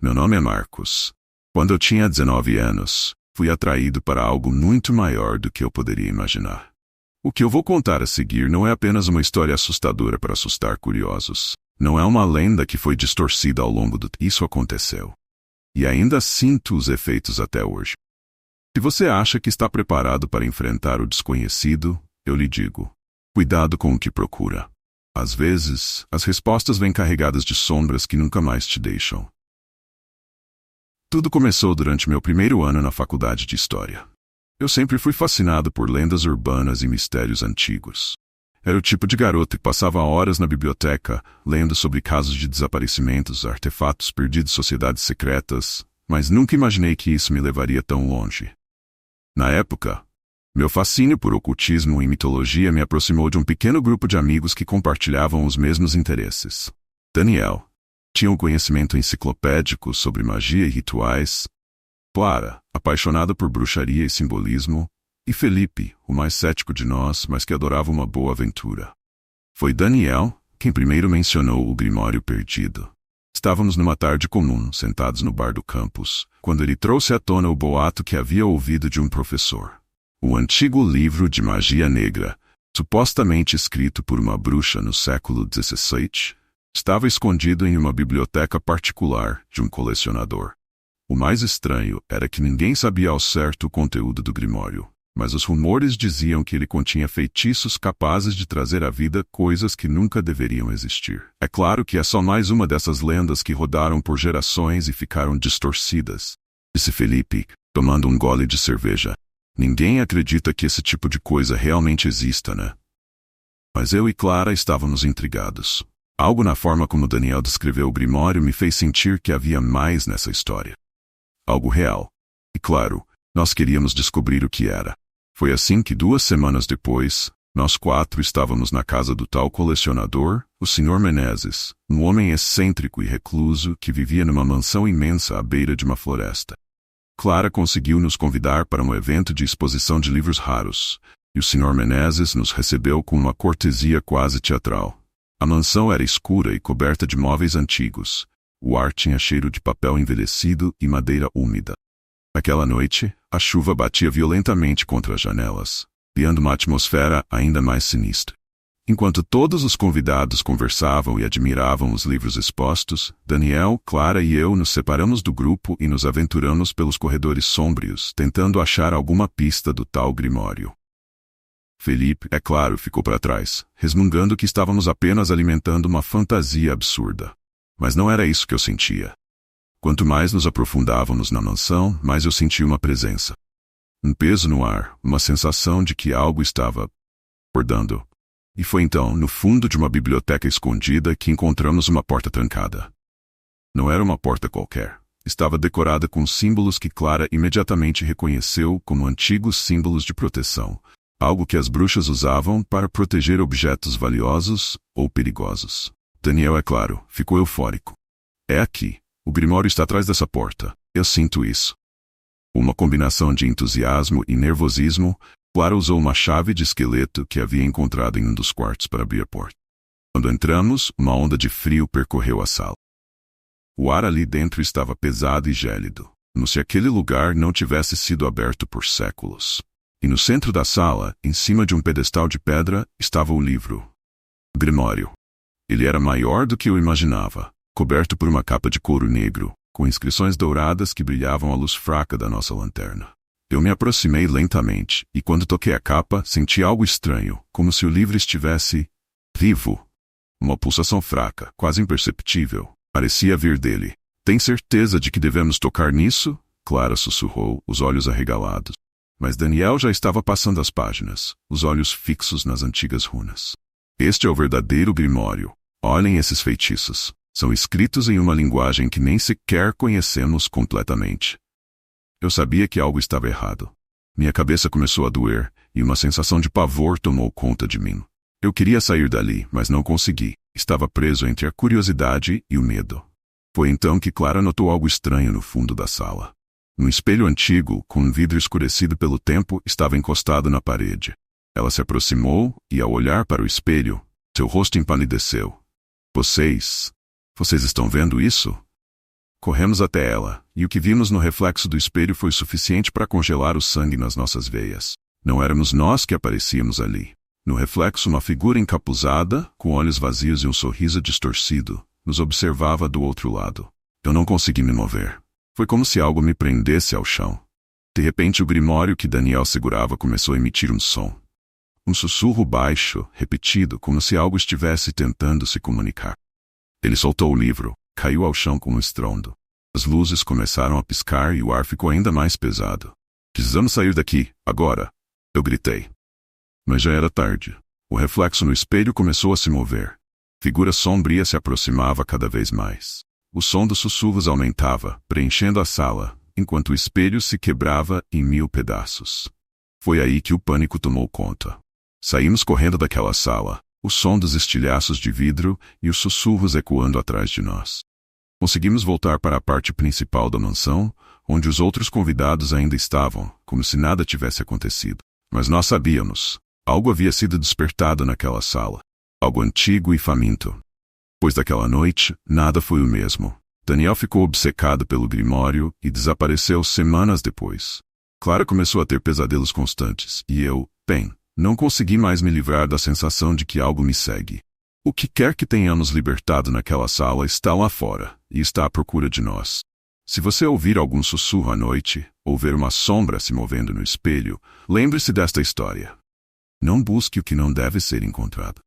Meu nome é Marcos. Quando eu tinha 19 anos, fui atraído para algo muito maior do que eu poderia imaginar. O que eu vou contar a seguir não é apenas uma história assustadora para assustar curiosos. Não é uma lenda que foi distorcida ao longo do tempo. Isso aconteceu. E ainda sinto os efeitos até hoje. Se você acha que está preparado para enfrentar o desconhecido, eu lhe digo, cuidado com o que procura. Às vezes, as respostas vêm carregadas de sombras que nunca mais te deixam. Tudo começou durante meu primeiro ano na faculdade de História. Eu sempre fui fascinado por lendas urbanas e mistérios antigos. Era o tipo de garoto que passava horas na biblioteca, lendo sobre casos de desaparecimentos, artefatos perdidos, sociedades secretas, mas nunca imaginei que isso me levaria tão longe. Na época, meu fascínio por ocultismo e mitologia me aproximou de um pequeno grupo de amigos que compartilhavam os mesmos interesses. Daniel tinha um conhecimento enciclopédico sobre magia e rituais. Clara, apaixonada por bruxaria e simbolismo. E Felipe, o mais cético de nós, mas que adorava uma boa aventura. Foi Daniel quem primeiro mencionou o Grimório perdido. Estávamos numa tarde comum, sentados no bar do campus, quando ele trouxe à tona o boato que havia ouvido de um professor. O antigo livro de magia negra, supostamente escrito por uma bruxa no século XVII, estava escondido em uma biblioteca particular de um colecionador. O mais estranho era que ninguém sabia ao certo o conteúdo do Grimório, mas os rumores diziam que ele continha feitiços capazes de trazer à vida coisas que nunca deveriam existir. É claro que é só mais uma dessas lendas que rodaram por gerações e ficaram distorcidas, disse Felipe, tomando um gole de cerveja. Ninguém acredita que esse tipo de coisa realmente exista, né? Mas eu e Clara estávamos intrigados. Algo na forma como Daniel descreveu o Grimório me fez sentir que havia mais nessa história. Algo real. E claro, nós queríamos descobrir o que era. Foi assim que 2 semanas depois, nós 4 estávamos na casa do tal colecionador, o Sr. Menezes, um homem excêntrico e recluso que vivia numa mansão imensa à beira de uma floresta. Clara conseguiu nos convidar para um evento de exposição de livros raros, e o Sr. Menezes nos recebeu com uma cortesia quase teatral. A mansão era escura e coberta de móveis antigos. O ar tinha cheiro de papel envelhecido e madeira úmida. Aquela noite, a chuva batia violentamente contra as janelas, criando uma atmosfera ainda mais sinistra. Enquanto todos os convidados conversavam e admiravam os livros expostos, Daniel, Clara e eu nos separamos do grupo e nos aventuramos pelos corredores sômbrios, tentando achar alguma pista do tal Grimório. Felipe, é claro, ficou para trás, resmungando que estávamos apenas alimentando uma fantasia absurda. Mas não era isso que eu sentia. Quanto mais nos aprofundávamos na mansão, mais eu sentia uma presença. Um peso no ar, uma sensação de que algo estava acordando. E foi então, no fundo de uma biblioteca escondida, que encontramos uma porta trancada. Não era uma porta qualquer. Estava decorada com símbolos que Clara imediatamente reconheceu como antigos símbolos de proteção, algo que as bruxas usavam para proteger objetos valiosos ou perigosos. Daniel, é claro, ficou eufórico. É aqui. O Grimório está atrás dessa porta. Eu sinto isso. Uma combinação de entusiasmo e nervosismo, Clara usou uma chave de esqueleto que havia encontrado em um dos quartos para abrir a porta. Quando entramos, uma onda de frio percorreu a sala. O ar ali dentro estava pesado e gélido, como se aquele lugar não tivesse sido aberto por séculos. E no centro da sala, em cima de um pedestal de pedra, estava o livro. O Grimório. Ele era maior do que eu imaginava, coberto por uma capa de couro negro, com inscrições douradas que brilhavam à luz fraca da nossa lanterna. Eu me aproximei lentamente, e quando toquei a capa, senti algo estranho, como se o livro estivesse vivo. Uma pulsação fraca, quase imperceptível, parecia vir dele. Tem certeza de que devemos tocar nisso? Clara sussurrou, os olhos arregalados. Mas Daniel já estava passando as páginas, os olhos fixos nas antigas runas. Este é o verdadeiro Grimório. Olhem esses feitiços. São escritos em uma linguagem que nem sequer conhecemos completamente. Eu sabia que algo estava errado. Minha cabeça começou a doer, e uma sensação de pavor tomou conta de mim. Eu queria sair dali, mas não consegui. Estava preso entre a curiosidade e o medo. Foi então que Clara notou algo estranho no fundo da sala. Um espelho antigo, com um vidro escurecido pelo tempo, estava encostado na parede. Ela se aproximou, e ao olhar para o espelho, seu rosto empalideceu. Vocês estão vendo isso? Corremos até ela, e o que vimos no reflexo do espelho foi suficiente para congelar o sangue nas nossas veias. Não éramos nós que aparecíamos ali. No reflexo, uma figura encapuzada, com olhos vazios e um sorriso distorcido, nos observava do outro lado. Eu não consegui me mover. Foi como se algo me prendesse ao chão. De repente, o grimório que Daniel segurava começou a emitir um som. Um sussurro baixo, repetido, como se algo estivesse tentando se comunicar. Ele soltou o livro, caiu ao chão com um estrondo. As luzes começaram a piscar e o ar ficou ainda mais pesado. Precisamos sair daqui, agora! Eu gritei. Mas já era tarde. O reflexo no espelho começou a se mover. Figura sombria se aproximava cada vez mais. O som dos sussurros aumentava, preenchendo a sala, enquanto o espelho se quebrava em 1000 pedaços. Foi aí que o pânico tomou conta. Saímos correndo daquela sala, o som dos estilhaços de vidro e os sussurros ecoando atrás de nós. Conseguimos voltar para a parte principal da mansão, onde os outros convidados ainda estavam, como se nada tivesse acontecido. Mas nós sabíamos. Algo havia sido despertado naquela sala. Algo antigo e faminto. Pois daquela noite, nada foi o mesmo. Daniel ficou obcecado pelo grimório e desapareceu semanas depois. Clara começou a ter pesadelos constantes, e eu, não consegui mais me livrar da sensação de que algo me segue. O que quer que tenhamos libertado naquela sala está lá fora, e está à procura de nós. Se você ouvir algum sussurro à noite, ou ver uma sombra se movendo no espelho, lembre-se desta história. Não busque o que não deve ser encontrado.